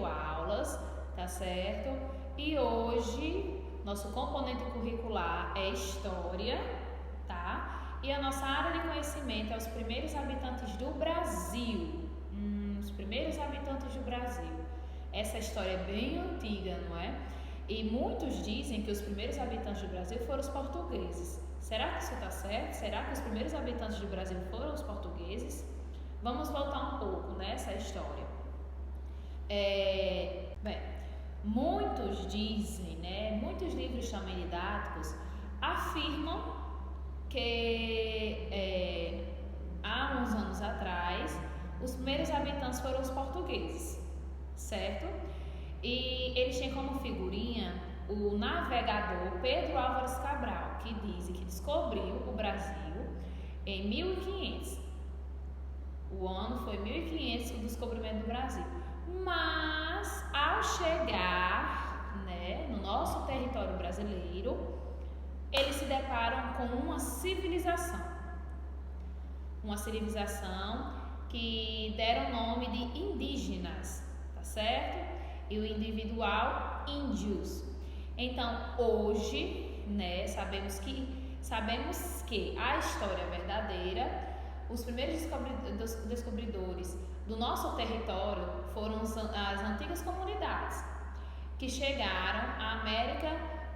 videoaulas, tá certo? E hoje nosso componente curricular é História, tá? E a nossa área de conhecimento é os primeiros habitantes do Brasil. Os primeiros habitantes do Brasil. Essa história é bem antiga, não é? E muitos dizem que os primeiros habitantes do Brasil foram os portugueses. Será que isso está certo? Será que os primeiros habitantes do Brasil foram os portugueses? Vamos voltar um pouco nessa história. Muitos dizem, né? Muitos livros também didáticos afirmam que há uns anos atrás os primeiros habitantes foram os portugueses, certo? E eles têm como figurinha o navegador Pedro Álvares Cabral, que dizem que descobriu o Brasil em 1500. O ano foi 1500 o descobrimento do Brasil. Mas ao chegar, né, no nosso território brasileiro, eles se deparam com uma civilização que deram o nome de indígenas, tá certo? E o individual, índios. Então, hoje, né, sabemos que a história verdadeira, os primeiros descobridores do nosso território foram as antigas comunidades que chegaram à América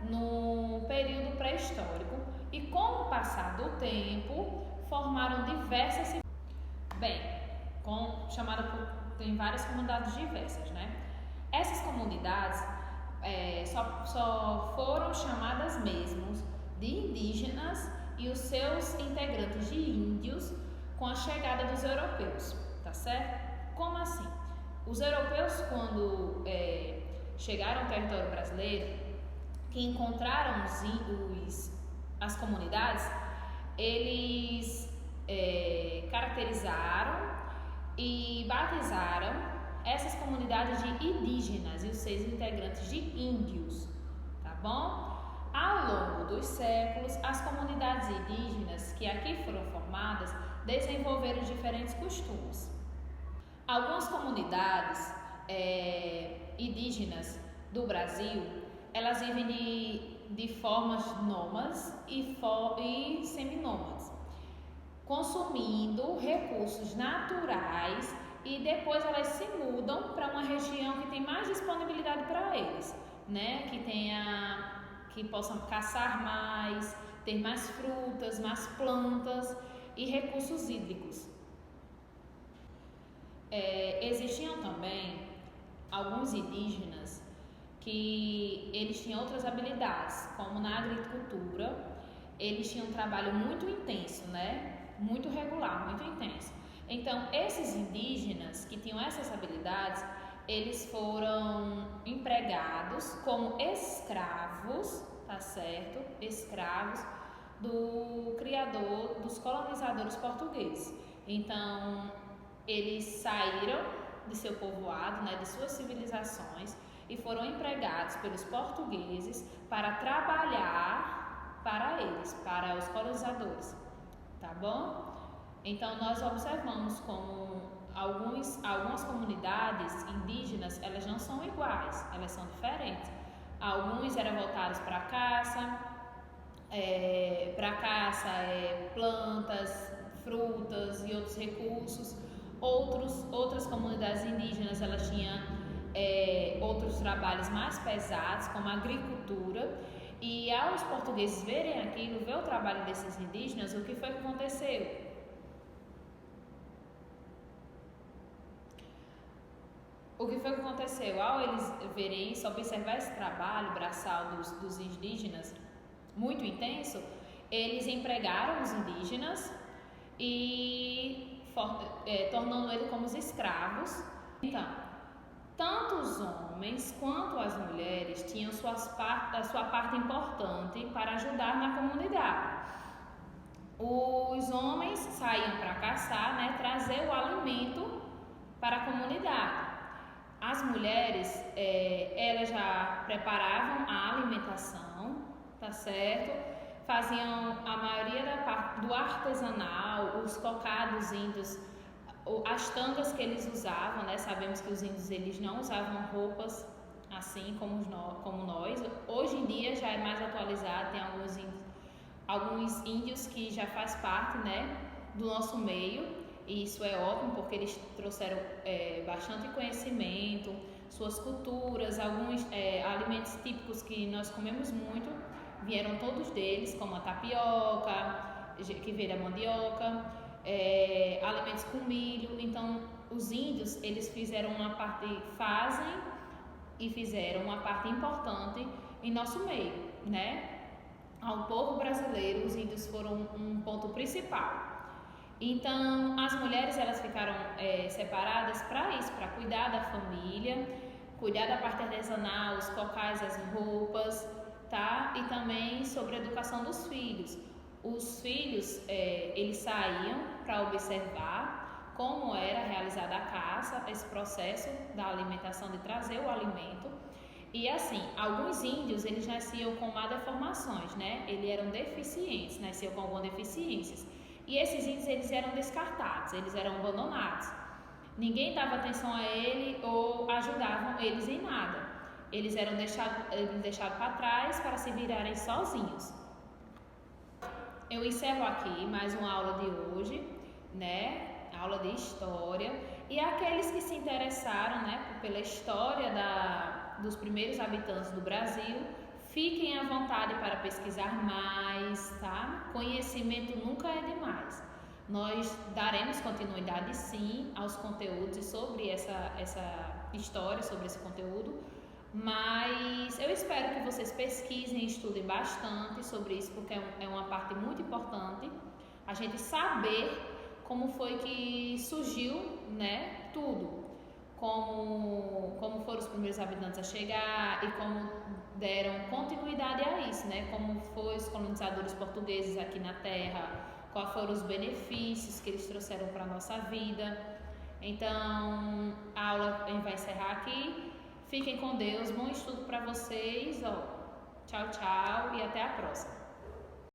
no período pré-histórico e, com o passar do tempo, formaram diversas tem várias comunidades diversas, né? Essas comunidades só foram chamadas mesmo de indígenas e os seus integrantes de índios com a chegada dos europeus, tá certo? Como assim? Os europeus, quando chegaram ao território brasileiro, que encontraram as comunidades, eles caracterizaram e batizaram essas comunidades de indígenas e os seus integrantes de índios, tá bom? Ao longo dos séculos, as comunidades indígenas que aqui foram formadas desenvolveram diferentes costumes. Algumas comunidades indígenas do Brasil, elas vivem de formas nômades e seminômades, consumindo recursos naturais, e depois elas se mudam para uma região que tem mais disponibilidade para eles, né? Que possam caçar mais, ter mais frutas, mais plantas e recursos hídricos. Existiam também alguns indígenas que eles tinham outras habilidades, como na agricultura. Eles tinham um trabalho muito intenso, né? Muito regular, muito intenso. Então, esses indígenas que tinham essas habilidades, eles foram empregados como escravos, tá certo? Escravos do criador, dos colonizadores portugueses. Então, eles saíram de seu povoado, né, de suas civilizações, e foram empregados pelos portugueses para trabalhar para eles, para os colonizadores, tá bom? Então, nós observamos como algumas comunidades indígenas, elas não são iguais, elas são diferentes. Alguns eram voltados para a caça, plantas, frutas e outros recursos. Outras comunidades indígenas, elas tinham outros trabalhos mais pesados, como a agricultura. E ao os portugueses verem aquilo, ver o trabalho desses indígenas, o que foi que aconteceu? Ao eles verem isso, observar esse trabalho braçal dos indígenas, muito intenso, eles empregaram os indígenas e tornando eles como os escravos. Então, tanto os homens quanto as mulheres tinham a sua parte importante para ajudar na comunidade. Os homens saíam para caçar, né, trazer o alimento para a comunidade. As mulheres, elas já preparavam a alimentação, tá certo? Faziam a maioria da parte do artesanal, os cocados índios, as tangas que eles usavam, né? Sabemos que os índios eles não usavam roupas assim como nós. Hoje em dia já é mais atualizado, tem alguns índios que já faz parte, né, do nosso meio, e isso é ótimo porque eles trouxeram bastante conhecimento, suas culturas, alguns alimentos típicos que nós comemos muito, vieram todos deles, como a tapioca, que veio da mandioca, alimentos com milho. Então, os índios, eles fizeram fazem e fizeram uma parte importante em nosso meio, né? Ao povo brasileiro, os índios foram um ponto principal. Então, as mulheres elas ficaram separadas para isso, para cuidar da família, cuidar da parte artesanal, os cocais, as roupas, tá? E também sobre a educação dos filhos. Os filhos, eles saíam para observar como era realizada a caça, esse processo da alimentação, de trazer o alimento. E assim, alguns índios, eles nasciam com má deformações, né? Eles eram deficientes, nasciam com algumas deficiências. E esses índios, eles eram descartados, eles eram abandonados. Ninguém dava atenção a ele ou ajudavam eles em nada. Eles eram deixados para trás para se virarem sozinhos. Eu encerro aqui mais uma aula de hoje, né? Aula de história. E aqueles que se interessaram, né, pela história dos primeiros habitantes do Brasil, fiquem à vontade para pesquisar mais, tá? Conhecimento nunca é demais. Nós daremos continuidade, sim, aos conteúdos sobre essa história, sobre esse conteúdo, mas eu espero que vocês pesquisem e estudem bastante sobre isso, porque é uma parte muito importante a gente saber como foi que surgiu, né, tudo. Como foram os primeiros habitantes a chegar e como deram continuidade a isso, né? Como foram os colonizadores portugueses aqui na Terra, quais foram os benefícios que eles trouxeram para a nossa vida. Então, a aula vai encerrar aqui. Fiquem com Deus, bom estudo para vocês. Tchau, tchau e até a próxima.